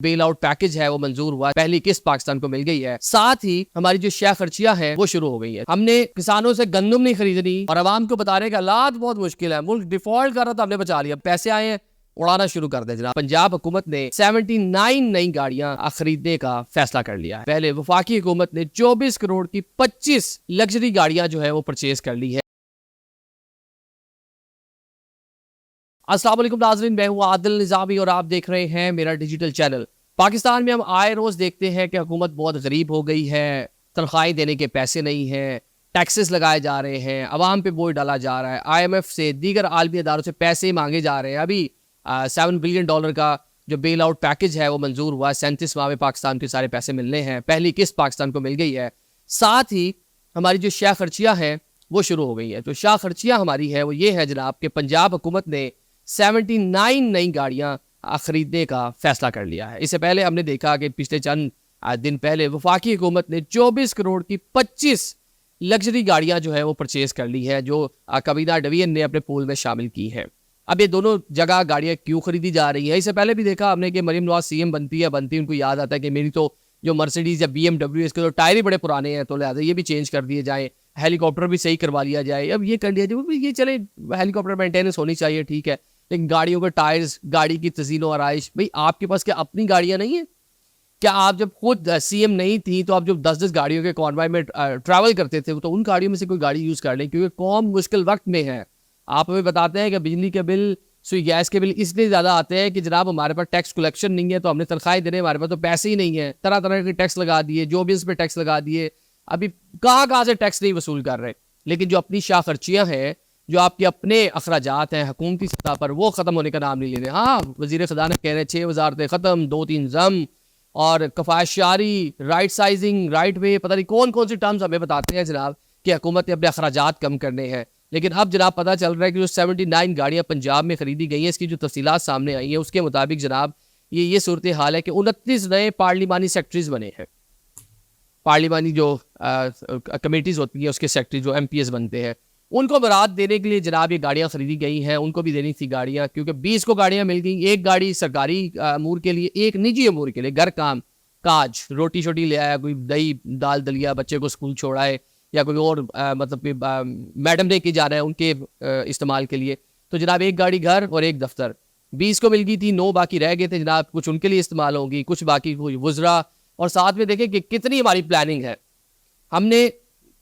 Bail out package है वो मंजूर हुआ, पहली किस्त पाकिस्तान को मिल गई है। साथ ही हमारी जो शेयर खर्चियां हैं वो शुरू हो गई है। हमने किसानों से गंदम नहीं खरीदनी और आवाम को बता रहे कि हालात बहुत मुश्किल है, मुल्क डिफॉल्ट कर रहा था, हमने बचा लिया, पैसे आए हैं, उड़ाना शुरू कर दे जनाब। पंजाब हुकूमत ने 79 नई गाड़ियां खरीदने का फैसला कर लिया है। पहले वफाकी हुकूमत ने 24 करोड़ की 25 लग्जरी गाड़ियां जो है वो परचेज कर ली है। अस्सलाम वालेकुम नाज़रीन, मैं हूं आदिल निज़ामी और आप देख रहे हैं मेरा डिजिटल चैनल। पाकिस्तान में हम आए रोज देखते हैं कि हुकूमत बहुत गरीब हो गई है, तनख्वाहें देने के पैसे नहीं हैं, टैक्सेस लगाए जा रहे हैं, अवाम पे बोझ डाला जा रहा है, IMF से दीगर आलमी अदारों से पैसे मांगे जा रहे हैं। अभी $7 बिलियन का जो बेल आउट पैकेज है वो मंजूर हुआ, 37 माह में पाकिस्तान के सारे पैसे मिलने हैं, पहली किस्त पाकिस्तान को मिल गई है। साथ ही हमारी जो शेयर खर्चियाँ हैं वो शुरू हो गई है। जो शेयर खर्चियाँ हमारी है वो ये है जनाब कि पंजाब हुकूमत ने 79 नई गाड़ियां खरीदने का फैसला कर लिया है। इससे पहले हमने देखा कि पिछले चंद दिन पहले वफाकी हुकूमत ने 24 करोड़ की 25 लग्जरी गाड़ियां जो है वो परचेज कर ली है, जो काबीना डिवीजन ने अपने पूल में शामिल की है। अब ये दोनों जगह गाड़ियां क्यों खरीदी जा रही हैं? इससे पहले भी देखा हमने कि मरीम नवाज CM बनती उनको याद आता है कि मेरी तो जो मर्सिडीज या BMW इसके तो टायर ही बड़े पुराने हैं, तो लिहाजा ये भी चेंज कर दिए जाए, हेलीकॉप्टर भी सही करवा लिया जाए। अब ये कर लिया जाए, ये चले हेलीकॉप्टर मेंटेनेंस होनी चाहिए, ठीक है, लेकिन गाड़ियों के टायर्स, गाड़ी की तज़ीनो आराइश, भाई आपके पास क्या अपनी गाड़ियां नहीं है? क्या आप जब खुद CM नहीं थी तो आप जब 10-10 गाड़ियों के कॉन्वॉय में ट्रैवल करते थे तो उन गाड़ियों में से कोई गाड़ी यूज़ कर लें, क्योंकि कौम मुश्किल वक्त में है। आप हमें बताते हैं कि बिजली के बिल, सुई गैस के बिल इसलिए ज़्यादा आते हैं कि जनाब हमारे पास टैक्स कलेक्शन नहीं है, तो हमने तनख्वाहें दे रहे हैं, हमारे पास तो पैसे ही नहीं है, तरह तरह के टैक्स लगा दिए, जो भी इस पर टैक्स लगा दिए, अभी कहाँ से टैक्स नहीं वसूल कर रहे। लेकिन जो अपनी शाह खर्चियाँ हैं, जो आपके अपने अखराजात हैं हुकूमती सतह पर, वो ख़त्म होने का नाम नहीं ले रहे। हाँ, वज़ीर ख़जाना कह रहे हैं 6 वजारतें ख़त्म, 2-3 जम और कफायशारी, राइट साइजिंग, राइट वे, पता नहीं कौन कौन सी टर्म्स हमें बताते हैं जनाब कि हुकूमत ने अपने अखराजात कम करने हैं। लेकिन अब जनाब पता चल रहा है कि जो 79 गाड़ियाँ पंजाब में खरीदी गई हैं, इसकी जो तफसीलात सामने आई हैं उसके मुताबिक जनाब ये सूरत हाल है कि 29 नए पार्लिमानी सेक्रेटरीज बने हैं। पार्लिमानी जो कमेटीज़ होती है उसके सेक्रेटरी जो MPs बनते हैं, उनको बरात देने के लिए जनाब ये गाड़ियाँ खरीदी गई हैं। उनको भी देनी थी गाड़ियाँ, क्योंकि 20 को गाड़ियाँ मिल गई, एक गाड़ी सरकारी अमूर के लिए, एक निजी अमूर के लिए, घर काम काज, रोटी शोटी ले आया, कोई दही दाल दलिया, बच्चे को स्कूल छोड़ाए, या कोई और मतलब मैडम ने की जा रहा है उनके इस्तेमाल के लिए, तो जनाब एक गाड़ी घर और एक दफ्तर। 20 को मिल गई थी, 9 बाकी रह गए थे जनाब, कुछ उनके लिए इस्तेमाल होगी, कुछ बाकी वुज़रा। और साथ में देखें कि कितनी हमारी प्लानिंग है। हमने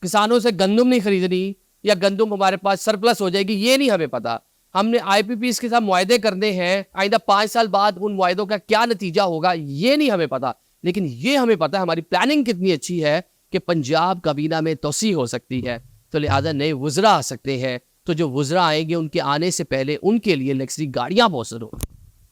किसानों से गंदम नहीं खरीदनी या गंदम हमारे पास सरप्लस हो जाएगी, ये नहीं हमें पता। हमने IPPs के साथ मुआहदे करने हैं, आइंदा 5 साल बाद उन मुआहदों का क्या नतीजा होगा ये नहीं हमें पता। लेकिन ये हमें पता है हमारी प्लानिंग कितनी अच्छी है कि पंजाब काबीना में तोसी हो सकती है, तो लिहाजा नए वुज़रा आ सकते हैं। तो जो वुज़रा आएंगे उनके आने से पहले उनके लिए लग्जरी गाड़ियाँ बहुत ज़रूरी,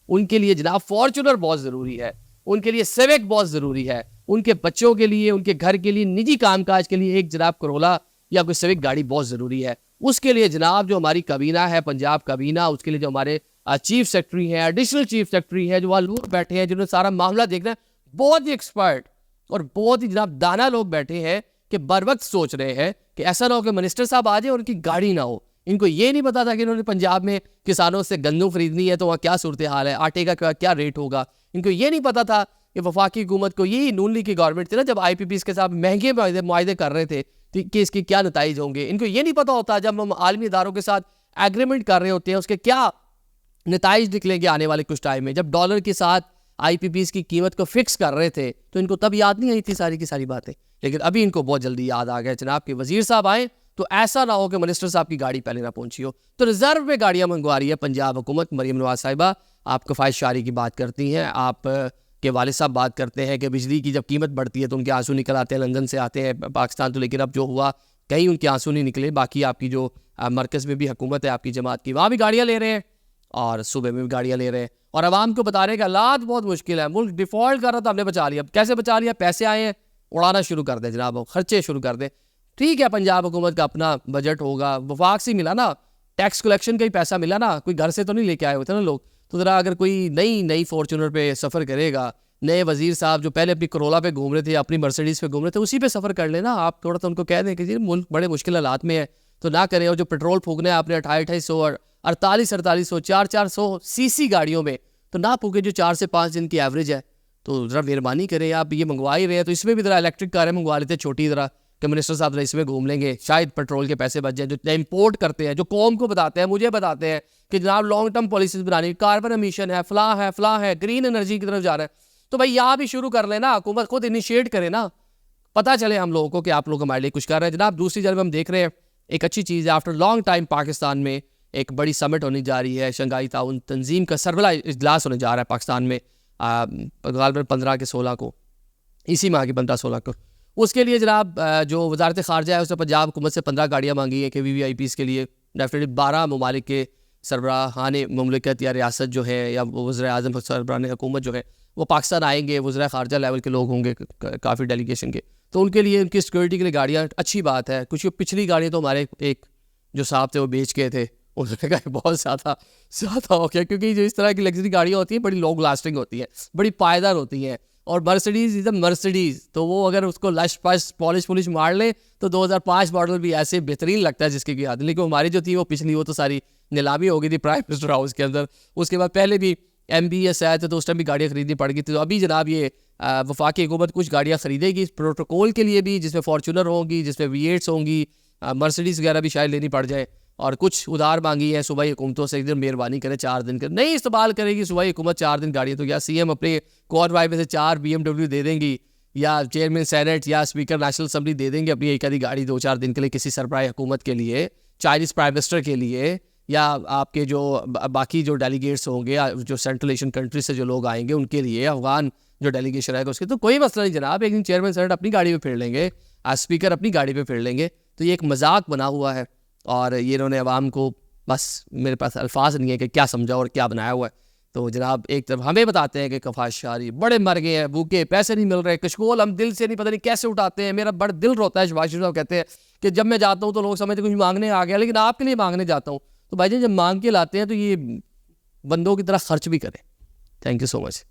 उनके लिए जनाब फॉर्चूनर बहुत ज़रूरी है, उनके लिए सिविक बहुत ज़रूरी है, उनके बच्चों के लिए, उनके घर के लिए, निजी कामकाज के लिए एक जनाब करोला या कोई सिविक गाड़ी बहुत ज़रूरी है। उसके लिए जनाब जो हमारी काबीना है, पंजाब काबीना, उसके लिए जो हमारे चीफ सेक्रेटरी हैं, एडिशनल चीफ सेक्रेटरी हैं, जो वहाँ लोग बैठे हैं जिन्होंने सारा मामला देखना है, बहुत ही एक्सपर्ट और बहुत ही जनाब दाना लोग बैठे हैं कि बर वक्त सोच रहे हैं कि ऐसा ना हो कि मिनिस्टर साहब आ जाए और उनकी गाड़ी ना हो। इनको ये नहीं पता था कि इन्होंने पंजाब में किसानों से गंदम खरीदनी है तो वहाँ क्या सूरत हाल है, आटे का क्या रेट होगा। इनको ये नहीं पता था कि वफाकी हुकूमत को, यही नून लीग की गवर्नमेंट थी ना, जब IPPs के साथ महंगे मुआहदे कर रहे थे कि इसके क्या नतीजे होंगे। इनको ये नहीं पता होता जब हम आलमी इदारों के साथ एग्रीमेंट कर रहे होते हैं उसके क्या नतीजे निकलेंगे आने वाले कुछ टाइम में। जब डॉलर के साथ IPPs की कीमत को फिक्स कर रहे थे तो इनको तब याद नहीं आई थी सारी की सारी बातें, लेकिन अभी इनको बहुत जल्दी याद आ गया जनाब कि वजीर साहब आए तो ऐसा ना हो कि मिनिस्टर साहब की गाड़ी पहले ना पहुंची हो। तो रिजर्व में गाड़ियां मंगवा रही है पंजाब हुकूमत। मरीम नवाज साहिबा, आप कफायशारी की बात करती हैं, आप के वालिद साहब बात करते हैं कि बिजली की जब कीमत बढ़ती है तो उनके आंसू निकल आते हैं, लंदन से आते हैं पाकिस्तान, तो लेकिन अब जो हुआ कहीं उनके आंसू नहीं निकले। बाकी आपकी जो मरकज़ में भी हुकूमत है आपकी जमात की, वहाँ भी गाड़ियाँ ले रहे हैं और सूबे में भी गाड़ियाँ ले रहे हैं और आवाम को बता रहे हैं कि हालात बहुत मुश्किल है, मुल्क डिफॉल्ट कर रहा था, हमने बचा लिया। कैसे बचा लिया? पैसे आए हैं, उड़ाना शुरू कर दें जनाब, खर्चे शुरू कर दें। ठीक है, पंजाब हुकूमत का अपना बजट होगा, वफाक से मिला ना, टैक्स कलेक्शन का ही पैसा मिला ना, कोई घर से तो नहीं लेके आए होते ना लोग। तो ज़रा अगर कोई नई फॉर्चूनर पे सफ़र करेगा, नए वजीर साहब जो पहले अपनी करोला पे घूम रहे थे, अपनी मर्सिडीज़ पे घूम रहे थे, उसी पे सफ़र कर लेना। आप थोड़ा सा उनको कह दें कि जी मुल्क बड़े मुश्किल हालात में है तो ना करें। और जो पेट्रोल फूकना है आपने 2800 और 4800 400 CC गाड़ियों में, तो ना फूके जो 4 से 5 दिन की एवरेज है। तो ज़रा मेहरबानी करें, आप ये मंगवा ही रहे हैं तो इसमें भी ज़रा इलेक्ट्रिक कारें मंगवा लेते हैं छोटी, ज़रा कि मिनिस्टर साहब इसमें घूम लेंगे, शायद पेट्रोल के पैसे बच जाए। जो इंपोर्ट करते हैं, जो कौम को बताते हैं, मुझे बताते हैं कि जनाब लॉन्ग टर्म पॉलिसीज बनानी, कार्बन एमिशन है, फलां है, ग्रीन एनर्जी की तरफ जा रहा है, तो भाई यहाँ भी शुरू कर लेना, हुकूमत खुद इनिशिएट करे ना, पता चले हम लोगों को कि आप लोग हमारे लिए कुछ कर रहे हैं। जनाब दूसरी जानब हम देख रहे हैं एक अच्छी चीज़ है, आफ्टर लॉन्ग टाइम पाकिस्तान में एक बड़ी समिट होने जा रही है, शंघाई ताउन तंजीम का सरबला इजलास होने जा रहा है पाकिस्तान में गालिबन 15 के 16 को, इसी माह की 15-16 को। उसके लिए जनाब जो वजारत ख़ारजा है उसने पंजाब हुकूमत से 15 गाड़ियाँ मांगी हैं कि VVIPs के लिए। डेफिनेटली 12 ममालिक के सरबराहान मुमलिकत या रियासत जो है या वज़ीर आज़म सरबराहान हुकूमत जो है वो पाकिस्तान आएंगे, वज़ीर ख़ारजा लेवल के लोग होंगे काफ़ी डेलीगेशन के, तो उनके लिए उनकी सिक्योरिटी के लिए गाड़ियाँ अच्छी बात है। कुछ पिछली गाड़ियाँ तो हमारे एक जो साहब थे वो बेच गए थे, उन्होंने कहा बहुत ज़्यादा हो गया, क्योंकि जो इस तरह की लग्जरी गाड़ियाँ होती हैं बड़ी लॉन्ग लास्टिंग होती हैं, बड़ी पायदार होती हैं। और मर्सिडीज़ इज़ अ मर्सिडीज़, तो वो अगर उसको लश पश पॉलिश मार ले तो 2005 मॉडल भी ऐसे बेहतरीन लगता है जिसकी की आदत। लेकिन हमारी जो थी वो पिछली, वो तो सारी नीलामी हो गई थी प्राइम मिनिस्टर हाउस के अंदर। उसके बाद पहले भी MBS आया था तो उस टाइम भी गाड़ियाँ खरीदनी पड़ गई थी। तो अभी जनाब ये वफाकी हुकूमत कुछ गाड़ियाँ खरीदेगी प्रोटोकॉल के लिए भी, जिसमें फॉर्चूनर होंगी, जिसमें V8s होंगी, मर्सिडीज़ वगैरह भी शायद लेनी पड़ जाए। और कुछ उधार मांगी है सूबाई हुकूमतों से, एक दिन मेहरबानी करें 4 दिन कर नहीं इस्तेमाल करेगी सूबाई हुकूमत 4 दिन गाड़ियाँ, तो या CM अपने कोर वाई में से 4 BMW दे देंगी, या चेयरमैन सेनेट या स्पीकर नेशनल असम्बली दे देंगे अपनी एक आधी गाड़ी 2-4 दिन के लिए किसी सरबराह हुकूमत के लिए, चाइनीज़ प्राइम मिनिस्टर के लिए, या आपके जो बाकी जो डेलीगेट्स होंगे, जो सेंट्रल एशियन कंट्री से जो लोग आएंगे उनके लिए, अफगान जो डेलीगेशन आएगा उसके, तो कोई मसला नहीं जनाब। एक दिन चेयरमैन सेनेट अपनी गाड़ी पे फिर लेंगे, स्पीकर अपनी गाड़ी पे फिर लेंगे। तो ये एक मजाक बना हुआ है और ये इन्होंने अवाम को, बस मेरे पास अल्फाज नहीं है कि क्या समझा और क्या बनाया हुआ है। तो जनाब एक तरफ हमें बताते हैं कि कफाशारी बड़े मर गए हैं, भूखे, पैसे नहीं मिल रहे, कशकोल हम दिल से नहीं पता नहीं कैसे उठाते हैं। मेरा बड़ा दिल रोता है। शबाज साहब कहते हैं कि जब मैं जाता हूँ तो लोग समझते कुछ मांगने आ गया, लेकिन आपके लिए मांगने जाता हूँ। तो भाई जब मांग के लाते हैं तो ये बंदों की तरह खर्च भी करें। Thank you so much.